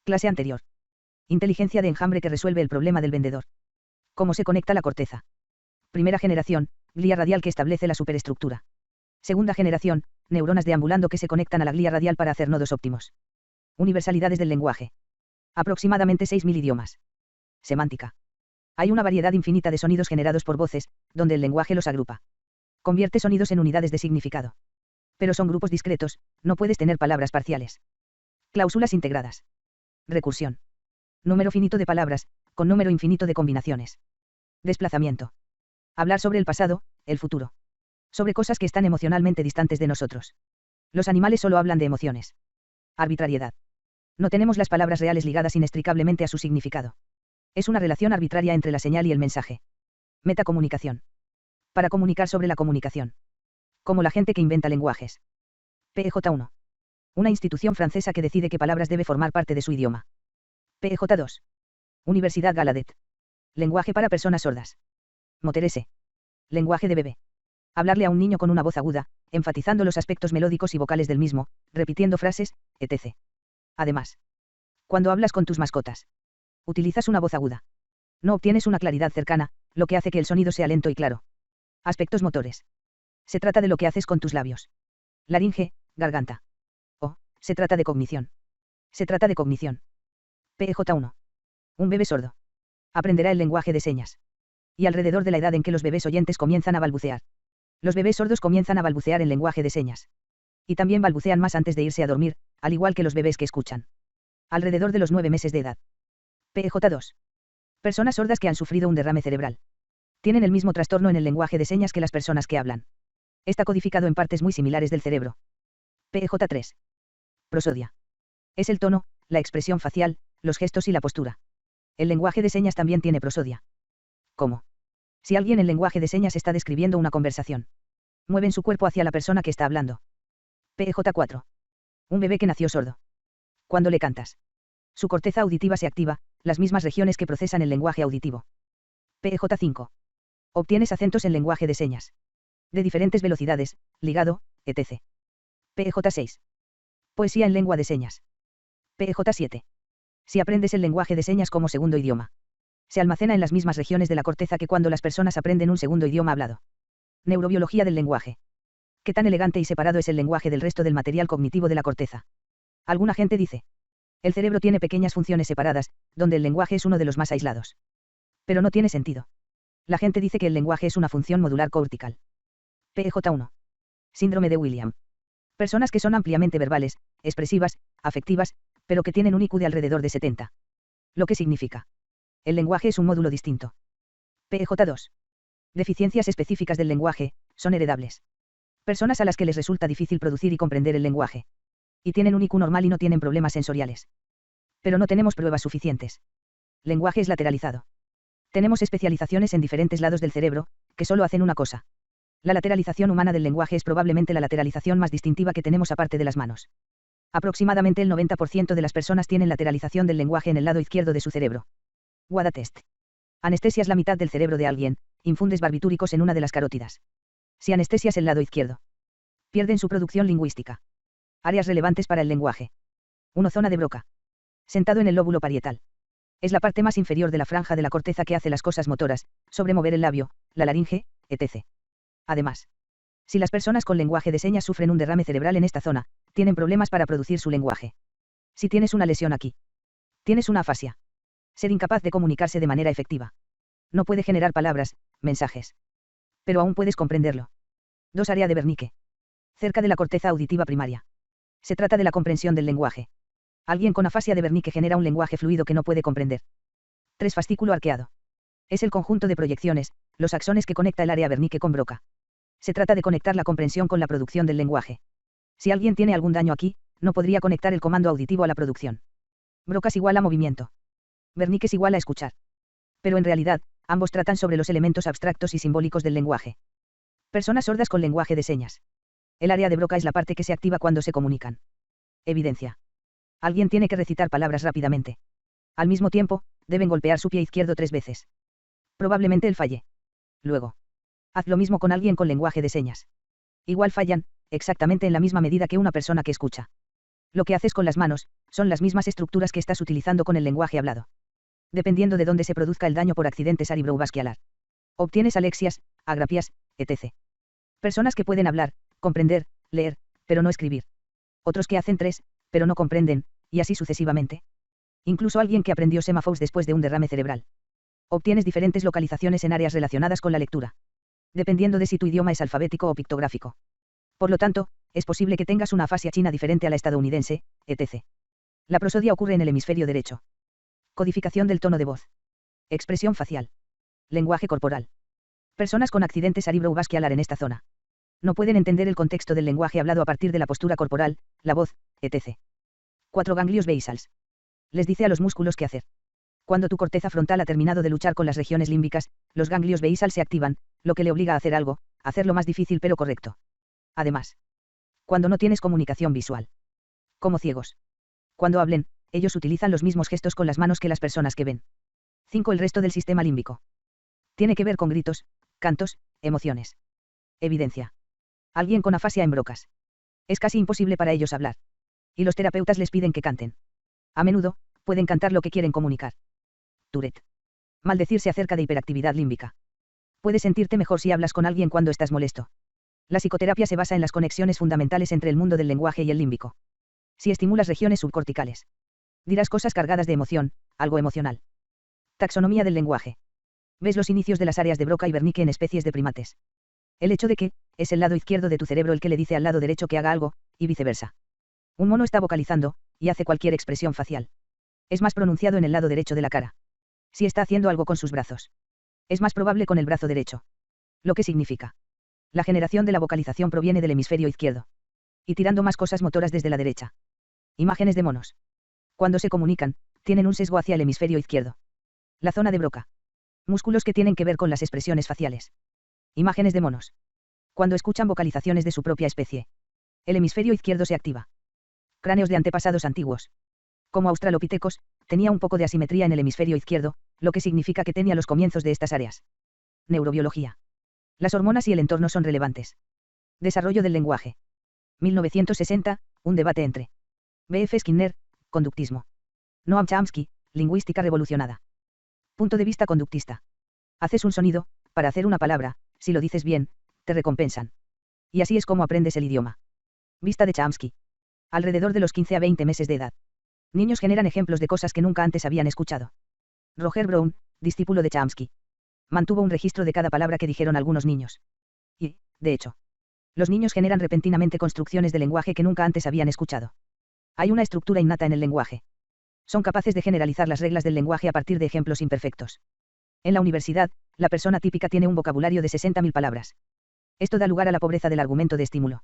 Clase anterior. Inteligencia de enjambre que resuelve el problema del vendedor. ¿Cómo se conecta la corteza? Primera generación, glía radial que establece la superestructura. Segunda generación, neuronas deambulando que se conectan a la glía radial para hacer nodos óptimos. Universalidades del lenguaje. Aproximadamente 6.000 idiomas. Semántica. Hay una variedad infinita de sonidos generados por voces, donde el lenguaje los agrupa. Convierte sonidos en unidades de significado. Pero son grupos discretos, no puedes tener palabras parciales. Cláusulas integradas. Recursión. Número finito de palabras, con número infinito de combinaciones. Desplazamiento. Hablar sobre el pasado, el futuro. Sobre cosas que están emocionalmente distantes de nosotros. Los animales solo hablan de emociones. Arbitrariedad. No tenemos las palabras reales ligadas inextricablemente a su significado. Es una relación arbitraria entre la señal y el mensaje. Metacomunicación. Para comunicar sobre la comunicación. Como la gente que inventa lenguajes. PEJ1. Una institución francesa que decide qué palabras debe formar parte de su idioma. PEJ2. Universidad Gallaudet. Lenguaje para personas sordas. Moterese. Lenguaje de bebé. Hablarle a un niño con una voz aguda, enfatizando los aspectos melódicos y vocales del mismo, repitiendo frases, etc. Además, cuando hablas con tus mascotas, utilizas una voz aguda. No obtienes una claridad cercana, lo que hace que el sonido sea lento y claro. Aspectos motores. Se trata de lo que haces con tus labios. Laringe, garganta. O, se trata de cognición. Se trata de cognición. PEJ1. Un bebé sordo. Aprenderá el lenguaje de señas. Y alrededor de la edad en que los bebés oyentes comienzan a balbucear. Los bebés sordos comienzan a balbucear en lenguaje de señas. Y también balbucean más antes de irse a dormir, al igual que los bebés que escuchan. Alrededor de los 9 meses de edad. PEJ2. Personas sordas que han sufrido un derrame cerebral. Tienen el mismo trastorno en el lenguaje de señas que las personas que hablan. Está codificado en partes muy similares del cerebro. PEJ3. Prosodia. Es el tono, la expresión facial, los gestos y la postura. El lenguaje de señas también tiene prosodia. ¿Cómo? Si alguien en lenguaje de señas está describiendo una conversación. Mueven su cuerpo hacia la persona que está hablando. PEJ4. Un bebé que nació sordo. Cuando le cantas. Su corteza auditiva se activa, las mismas regiones que procesan el lenguaje auditivo. PEJ5. Obtienes acentos en lenguaje de señas. De diferentes velocidades, ligado, etc. PEJ6. Poesía en lengua de señas. PEJ7. Si aprendes el lenguaje de señas como segundo idioma. Se almacena en las mismas regiones de la corteza que cuando las personas aprenden un segundo idioma hablado. Neurobiología del lenguaje. ¿Qué tan elegante y separado es el lenguaje del resto del material cognitivo de la corteza? Alguna gente dice. El cerebro tiene pequeñas funciones separadas, donde el lenguaje es uno de los más aislados. Pero no tiene sentido. La gente dice que el lenguaje es una función modular cortical. PEJ1. Síndrome de William. Personas que son ampliamente verbales, expresivas, afectivas, pero que tienen un IQ de alrededor de 70. Lo que significa. El lenguaje es un módulo distinto. PEJ2. Deficiencias específicas del lenguaje, son heredables. Personas a las que les resulta difícil producir y comprender el lenguaje. Y tienen un IQ normal y no tienen problemas sensoriales. Pero no tenemos pruebas suficientes. Lenguaje es lateralizado. Tenemos especializaciones en diferentes lados del cerebro, que solo hacen una cosa. La lateralización humana del lenguaje es probablemente la lateralización más distintiva que tenemos aparte de las manos. Aproximadamente el 90% de las personas tienen lateralización del lenguaje en el lado izquierdo de su cerebro. WADA test. Anestesias la mitad del cerebro de alguien, infundes barbitúricos en una de las carótidas. Si anestesias el lado izquierdo. Pierden su producción lingüística. Áreas relevantes para el lenguaje. 1. Zona de Broca. Sentado en el lóbulo parietal. Es la parte más inferior de la franja de la corteza que hace las cosas motoras, sobre mover el labio, la laringe, etc. Además, si las personas con lenguaje de señas sufren un derrame cerebral en esta zona, tienen problemas para producir su lenguaje. Si tienes una lesión aquí, tienes una afasia. Ser incapaz de comunicarse de manera efectiva. No puede generar palabras, mensajes. Pero aún puedes comprenderlo. 2. Área de Wernicke. Cerca de la corteza auditiva primaria. Se trata de la comprensión del lenguaje. Alguien con afasia de Wernicke genera un lenguaje fluido que no puede comprender. 3. Fascículo arqueado. Es el conjunto de proyecciones, los axones que conecta el área Wernicke con Broca. Se trata de conectar la comprensión con la producción del lenguaje. Si alguien tiene algún daño aquí, no podría conectar el comando auditivo a la producción. Broca es igual a movimiento. Wernicke es igual a escuchar. Pero en realidad, ambos tratan sobre los elementos abstractos y simbólicos del lenguaje. Personas sordas con lenguaje de señas. El área de Broca es la parte que se activa cuando se comunican. Evidencia. Alguien tiene que recitar palabras rápidamente. Al mismo tiempo, deben golpear su pie izquierdo 3 veces. Probablemente él falle. Luego. Haz lo mismo con alguien con lenguaje de señas. Igual fallan, exactamente en la misma medida que una persona que escucha. Lo que haces con las manos, son las mismas estructuras que estás utilizando con el lenguaje hablado. Dependiendo de dónde se produzca el daño por accidente cerebrovascular. Obtienes alexias, agrapias, etc. Personas que pueden hablar, comprender, leer, pero no escribir. Otros que hacen tres, pero no comprenden, y así sucesivamente. Incluso alguien que aprendió semáforos después de un derrame cerebral. Obtienes diferentes localizaciones en áreas relacionadas con la lectura. Dependiendo de si tu idioma es alfabético o pictográfico. Por lo tanto, es posible que tengas una afasia china diferente a la estadounidense, etc. La prosodia ocurre en el hemisferio derecho. Codificación del tono de voz. Expresión facial. Lenguaje corporal. Personas con accidente cerebrovascular en esta zona. No pueden entender el contexto del lenguaje hablado a partir de la postura corporal, la voz, etc. 4 ganglios basales. Les dice a los músculos qué hacer. Cuando tu corteza frontal ha terminado de luchar con las regiones límbicas, los ganglios basales se activan, lo que le obliga a hacer algo, hacerlo más difícil pero correcto. Además, cuando no tienes comunicación visual. Como ciegos. Cuando hablen, ellos utilizan los mismos gestos con las manos que las personas que ven. 5. El resto del sistema límbico. Tiene que ver con gritos, cantos, emociones. Evidencia. Alguien con afasia en brocas. Es casi imposible para ellos hablar. Y los terapeutas les piden que canten. A menudo, pueden cantar lo que quieren comunicar. Tourette. Maldecirse acerca de hiperactividad límbica. Puedes sentirte mejor si hablas con alguien cuando estás molesto. La psicoterapia se basa en las conexiones fundamentales entre el mundo del lenguaje y el límbico. Si estimulas regiones subcorticales, dirás cosas cargadas de emoción, algo emocional. Taxonomía del lenguaje. Ves los inicios de las áreas de Broca y Wernicke en especies de primates. El hecho de que, es el lado izquierdo de tu cerebro el que le dice al lado derecho que haga algo, y viceversa. Un mono está vocalizando, y hace cualquier expresión facial. Es más pronunciado en el lado derecho de la cara. Si está haciendo algo con sus brazos. Es más probable con el brazo derecho. Lo que significa. La generación de la vocalización proviene del hemisferio izquierdo. Y tirando más cosas motoras desde la derecha. Imágenes de monos. Cuando se comunican, tienen un sesgo hacia el hemisferio izquierdo. La zona de Broca. Músculos que tienen que ver con las expresiones faciales. Imágenes de monos. Cuando escuchan vocalizaciones de su propia especie. El hemisferio izquierdo se activa. Cráneos de antepasados antiguos. Como australopithecus, tenía un poco de asimetría en el hemisferio izquierdo, lo que significa que tenía los comienzos de estas áreas. Neurobiología. Las hormonas y el entorno son relevantes. Desarrollo del lenguaje. 1960, un debate entre B. F. Skinner, conductismo. Noam Chomsky, lingüística revolucionada. Punto de vista conductista. Haces un sonido, para hacer una palabra, si lo dices bien, te recompensan. Y así es como aprendes el idioma. Vista de Chomsky. Alrededor de los 15 a 20 meses de edad. Niños generan ejemplos de cosas que nunca antes habían escuchado. Roger Brown, discípulo de Chomsky. Mantuvo un registro de cada palabra que dijeron algunos niños. Y, de hecho, los niños generan repentinamente construcciones de lenguaje que nunca antes habían escuchado. Hay una estructura innata en el lenguaje. Son capaces de generalizar las reglas del lenguaje a partir de ejemplos imperfectos. En la universidad, la persona típica tiene un vocabulario de 60.000 palabras. Esto da lugar a la pobreza del argumento de estímulo.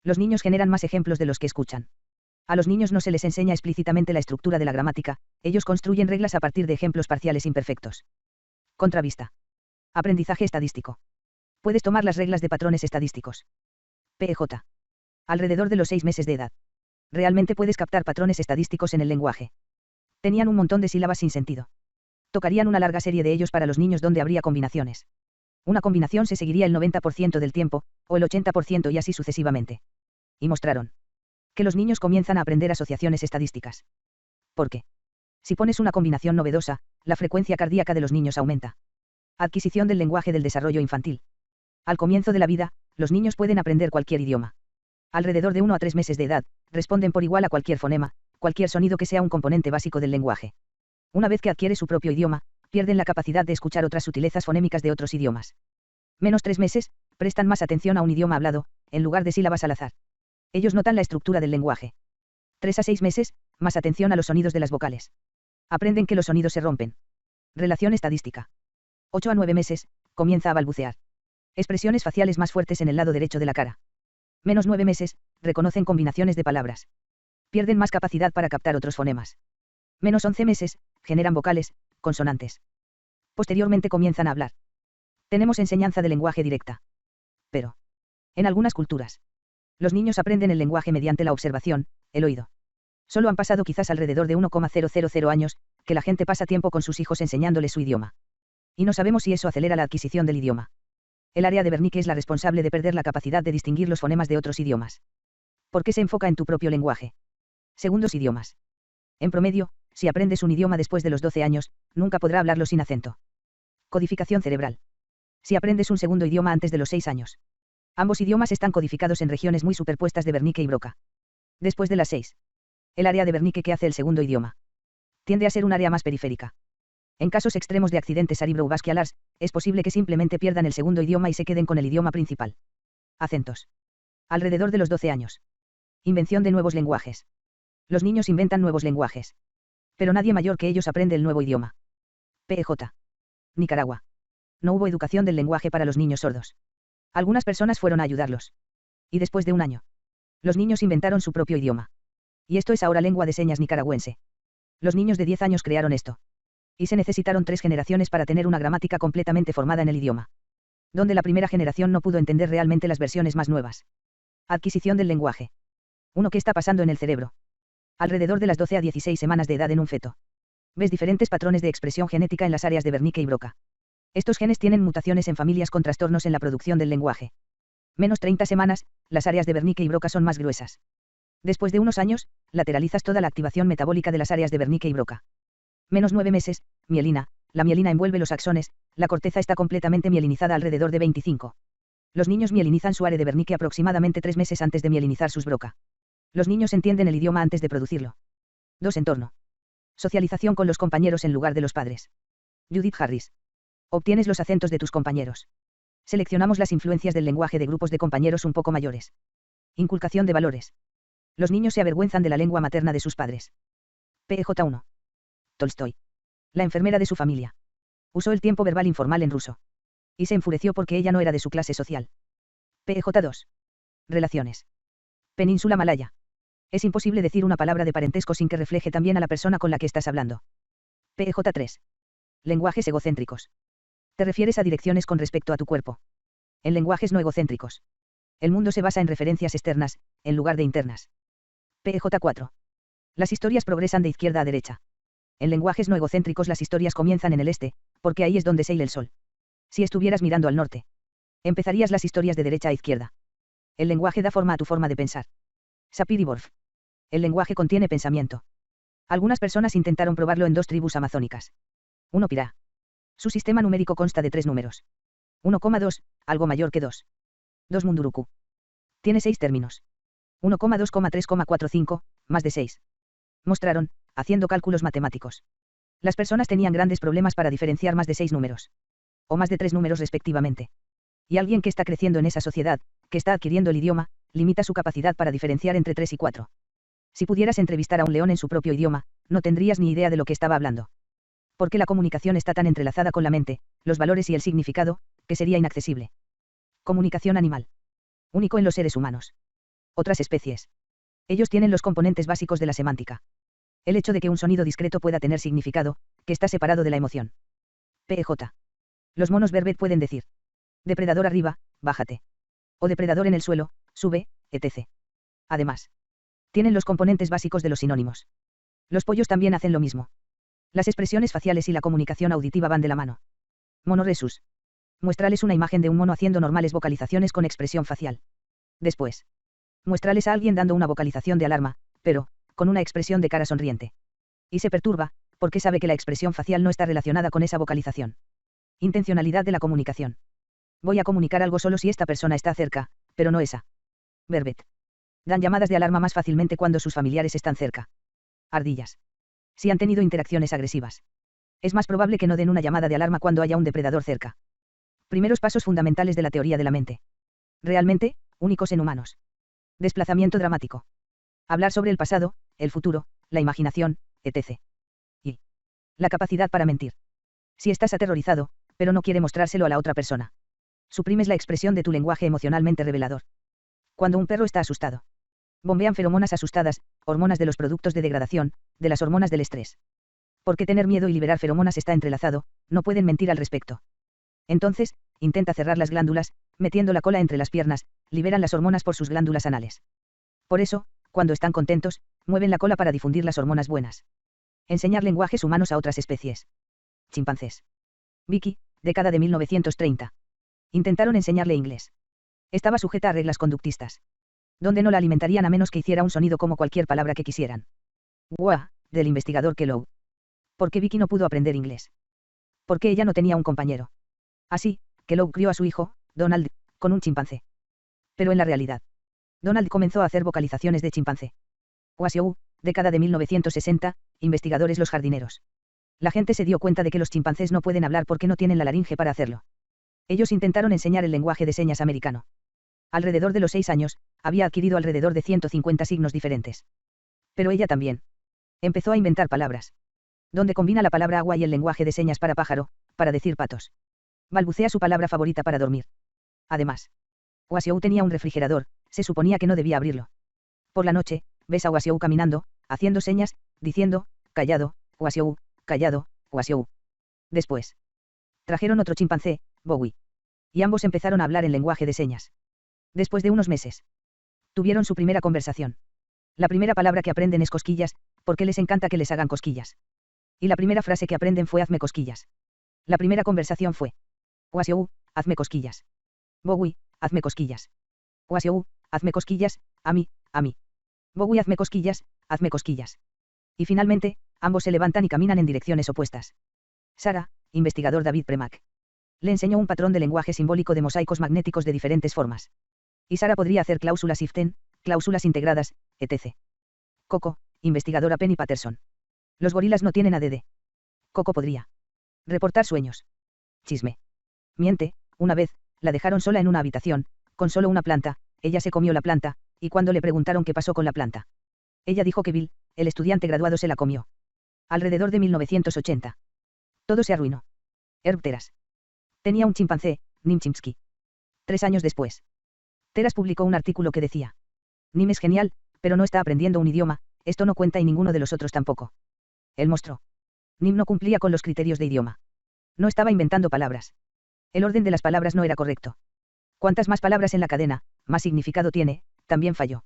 Los niños generan más ejemplos de los que escuchan. A los niños no se les enseña explícitamente la estructura de la gramática, ellos construyen reglas a partir de ejemplos parciales imperfectos. Contravista. Aprendizaje estadístico. Puedes tomar las reglas de patrones estadísticos. PEJ. Alrededor de los 6 meses de edad. Realmente puedes captar patrones estadísticos en el lenguaje. Tenían un montón de sílabas sin sentido. Tocarían una larga serie de ellos para los niños donde habría combinaciones. Una combinación se seguiría el 90% del tiempo, o el 80% y así sucesivamente. Y mostraron que los niños comienzan a aprender asociaciones estadísticas. ¿Por qué? Si pones una combinación novedosa, la frecuencia cardíaca de los niños aumenta. Adquisición del lenguaje del desarrollo infantil. Al comienzo de la vida, los niños pueden aprender cualquier idioma. Alrededor de 1 a 3 meses de edad, responden por igual a cualquier fonema, cualquier sonido que sea un componente básico del lenguaje. Una vez que adquiere su propio idioma, pierden la capacidad de escuchar otras sutilezas fonémicas de otros idiomas. Menos 3 meses, prestan más atención a un idioma hablado, en lugar de sílabas al azar. Ellos notan la estructura del lenguaje. 3 a 6 meses, más atención a los sonidos de las vocales. Aprenden que los sonidos se rompen. Relación estadística. 8 a 9 meses, comienza a balbucear. Expresiones faciales más fuertes en el lado derecho de la cara. Menos 9 meses, reconocen combinaciones de palabras. Pierden más capacidad para captar otros fonemas. Menos 11 meses, generan vocales, consonantes. Posteriormente comienzan a hablar. Tenemos enseñanza de lenguaje directa. Pero, en algunas culturas, los niños aprenden el lenguaje mediante la observación, el oído. Solo han pasado quizás alrededor de 1,000 años, que la gente pasa tiempo con sus hijos enseñándoles su idioma. Y no sabemos si eso acelera la adquisición del idioma. El área de Wernicke es la responsable de perder la capacidad de distinguir los fonemas de otros idiomas. ¿Por qué se enfoca en tu propio lenguaje? Segundos idiomas. En promedio, si aprendes un idioma después de los 12 años, nunca podrá hablarlo sin acento. Codificación cerebral. Si aprendes un segundo idioma antes de los 6 años. Ambos idiomas están codificados en regiones muy superpuestas de Wernicke y Broca. Después de las 6. El área de Wernicke que hace el segundo idioma tiende a ser un área más periférica. En casos extremos de accidentes cerebrovasculares, es posible que simplemente pierdan el segundo idioma y se queden con el idioma principal. Acentos. Alrededor de los 12 años. Invención de nuevos lenguajes. Los niños inventan nuevos lenguajes. Pero nadie mayor que ellos aprende el nuevo idioma. PEJ. Nicaragua. No hubo educación del lenguaje para los niños sordos. Algunas personas fueron a ayudarlos. Y después de un año, los niños inventaron su propio idioma. Y esto es ahora lengua de señas nicaragüense. Los niños de 10 años crearon esto. Y se necesitaron 3 generaciones para tener una gramática completamente formada en el idioma. Donde la primera generación no pudo entender realmente las versiones más nuevas. Adquisición del lenguaje. 1. ¿Qué está pasando en el cerebro? Alrededor de las 12 a 16 semanas de edad en un feto. Ves diferentes patrones de expresión genética en las áreas de Wernicke y Broca. Estos genes tienen mutaciones en familias con trastornos en la producción del lenguaje. Menos 30 semanas, las áreas de Wernicke y Broca son más gruesas. Después de unos años, lateralizas toda la activación metabólica de las áreas de Wernicke y Broca. Menos 9 meses, mielina, la mielina envuelve los axones, la corteza está completamente mielinizada alrededor de 25. Los niños mielinizan su área de Wernicke aproximadamente 3 meses antes de mielinizar sus Broca. Los niños entienden el idioma antes de producirlo. 2. Entorno. Socialización con los compañeros en lugar de los padres. Judith Harris. Obtienes los acentos de tus compañeros. Seleccionamos las influencias del lenguaje de grupos de compañeros un poco mayores. Inculcación de valores. Los niños se avergüenzan de la lengua materna de sus padres. PJ1. Tolstoy. La enfermera de su familia. Usó el tiempo verbal informal en ruso. Y se enfureció porque ella no era de su clase social. PJ2. Relaciones. Península Malaya. Es imposible decir una palabra de parentesco sin que refleje también a la persona con la que estás hablando. PJ3. Lenguajes egocéntricos. Te refieres a direcciones con respecto a tu cuerpo. En lenguajes no egocéntricos. El mundo se basa en referencias externas, en lugar de internas. PJ4. Las historias progresan de izquierda a derecha. En lenguajes no egocéntricos las historias comienzan en el este, porque ahí es donde se hila el sol. Si estuvieras mirando al norte, empezarías las historias de derecha a izquierda. El lenguaje da forma a tu forma de pensar. Sapir y Whorf. El lenguaje contiene pensamiento. Algunas personas intentaron probarlo en 2 tribus amazónicas. 1 Pirá. Su sistema numérico consta de 3 números. 1,2, algo mayor que 2. 2 Munduruku. Tiene 6 términos. 1,2,3,45, más de 6. Mostraron, haciendo cálculos matemáticos. Las personas tenían grandes problemas para diferenciar más de 6 números. O más de 3 números respectivamente. Y alguien que está creciendo en esa sociedad, que está adquiriendo el idioma, limita su capacidad para diferenciar entre 3 y 4. Si pudieras entrevistar a un león en su propio idioma, no tendrías ni idea de lo que estaba hablando. Porque la comunicación está tan entrelazada con la mente, los valores y el significado, que sería inaccesible. Comunicación animal. Único en los seres humanos. Otras especies. Ellos tienen los componentes básicos de la semántica. El hecho de que un sonido discreto pueda tener significado, que está separado de la emoción. PJ. Los monos verbet pueden decir. Depredador arriba, bájate. O depredador en el suelo, sube, etc. Además, tienen los componentes básicos de los sinónimos. Los pollos también hacen lo mismo. Las expresiones faciales y la comunicación auditiva van de la mano. Monoresus. Muéstrales una imagen de un mono haciendo normales vocalizaciones con expresión facial. Después, muéstrales a alguien dando una vocalización de alarma, pero, con una expresión de cara sonriente. Y se perturba, porque sabe que la expresión facial no está relacionada con esa vocalización. Intencionalidad de la comunicación. Voy a comunicar algo solo si esta persona está cerca, pero no esa. Verbet. Dan llamadas de alarma más fácilmente cuando sus familiares están cerca. Ardillas. Si han tenido interacciones agresivas. Es más probable que no den una llamada de alarma cuando haya un depredador cerca. Primeros pasos fundamentales de la teoría de la mente. Realmente, únicos en humanos. Desplazamiento dramático. Hablar sobre el pasado, el futuro, la imaginación, etc. Y la capacidad para mentir. Si estás aterrorizado, pero no quiere mostrárselo a la otra persona. Suprimes la expresión de tu lenguaje emocionalmente revelador. Cuando un perro está asustado. Bombean feromonas asustadas, hormonas de los productos de degradación, de las hormonas del estrés. Porque tener miedo y liberar feromonas está entrelazado, no pueden mentir al respecto. Entonces, intenta cerrar las glándulas, metiendo la cola entre las piernas, liberan las hormonas por sus glándulas anales. Por eso, cuando están contentos, mueven la cola para difundir las hormonas buenas. Enseñar lenguajes humanos a otras especies. Chimpancés. Vicky, década de 1930. Intentaron enseñarle inglés. Estaba sujeta a reglas conductistas. donde no la alimentarían a menos que hiciera un sonido como cualquier palabra que quisieran. ¡Guau! Del investigador Kellogg. ¿Por qué Vicky no pudo aprender inglés? ¿Por qué ella no tenía un compañero? Así, Kellogg crió a su hijo, Donald, con un chimpancé. Pero en la realidad, Donald comenzó a hacer vocalizaciones de chimpancé. Wasiou, década de 1960, investigadores los jardineros. La gente se dio cuenta de que los chimpancés no pueden hablar porque no tienen la laringe para hacerlo. Ellos intentaron enseñar el lenguaje de señas americano. Alrededor de los 6 años, había adquirido alrededor de 150 signos diferentes. Pero ella también. Empezó a inventar palabras. Donde combina la palabra agua y el lenguaje de señas para pájaro, para decir patos. Balbucea su palabra favorita para dormir. Además, Wasiou tenía un refrigerador, se suponía que no debía abrirlo. Por la noche, ves a Wasiou caminando, haciendo señas, diciendo, callado, Wasiou, callado, Wasiou. Después, trajeron otro chimpancé, Bowie. Y ambos empezaron a hablar en lenguaje de señas. Después de unos meses, tuvieron su primera conversación. La primera palabra que aprenden es cosquillas, porque les encanta que les hagan cosquillas. Y la primera frase que aprenden fue hazme cosquillas. La primera conversación fue: Wasiou, hazme cosquillas. Bowie, hazme cosquillas. Wasiou, hazme cosquillas, a mí, a mí. Bowie, hazme cosquillas, hazme cosquillas. Y finalmente, ambos se levantan y caminan en direcciones opuestas. Sarah, investigador David Premack, le enseñó un patrón de lenguaje simbólico de mosaicos magnéticos de diferentes formas. Y Sarah podría hacer cláusulas if-then, cláusulas integradas, etc. Coco, investigadora Penny Patterson. Los gorilas no tienen ADD. Coco podría reportar sueños. Chisme. Miente, una vez, la dejaron sola en una habitación, con solo una planta, ella se comió la planta, y cuando le preguntaron qué pasó con la planta, ella dijo que Bill, el estudiante graduado, se la comió. Alrededor de 1980. Todo se arruinó. Herb Teras tenía un chimpancé, Nim Chimpsky. 3 años después, Teras publicó un artículo que decía: Nim es genial, pero no está aprendiendo un idioma, esto no cuenta y ninguno de los otros tampoco. Él mostró. Nim no cumplía con los criterios de idioma. No estaba inventando palabras. El orden de las palabras no era correcto. Cuantas más palabras en la cadena, más significado tiene, también falló.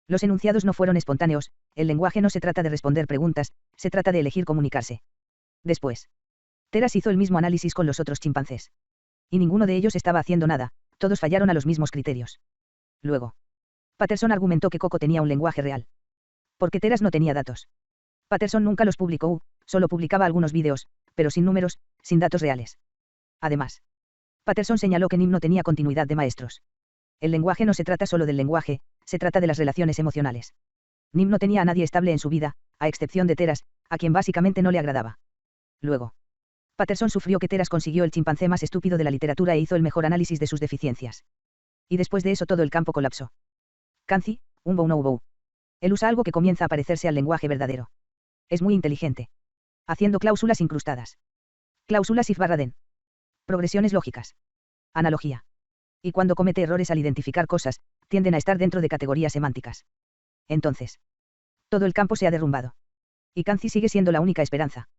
Los enunciados no fueron espontáneos, el lenguaje no se trata de responder preguntas, se trata de elegir comunicarse. Después, Teras hizo el mismo análisis con los otros chimpancés. Y ninguno de ellos estaba haciendo nada, todos fallaron a los mismos criterios. Luego, Patterson argumentó que Coco tenía un lenguaje real. Porque Teras no tenía datos. Patterson nunca los publicó, solo publicaba algunos vídeos, pero sin números, sin datos reales. Además, Patterson señaló que Nim no tenía continuidad de maestros. El lenguaje no se trata solo del lenguaje, se trata de las relaciones emocionales. Nim no tenía a nadie estable en su vida, a excepción de Teras, a quien básicamente no le agradaba. Luego, Patterson sufrió que Teras consiguió el chimpancé más estúpido de la literatura e hizo el mejor análisis de sus deficiencias. Y después de eso todo el campo colapsó. Kanzi, un bow no bow. Él usa algo que comienza a parecerse al lenguaje verdadero. Es muy inteligente. Haciendo cláusulas incrustadas. Cláusulas if-then. Progresiones lógicas. Analogía. Y cuando comete errores al identificar cosas, tienden a estar dentro de categorías semánticas. Entonces, todo el campo se ha derrumbado. Y Kanzi sigue siendo la única esperanza.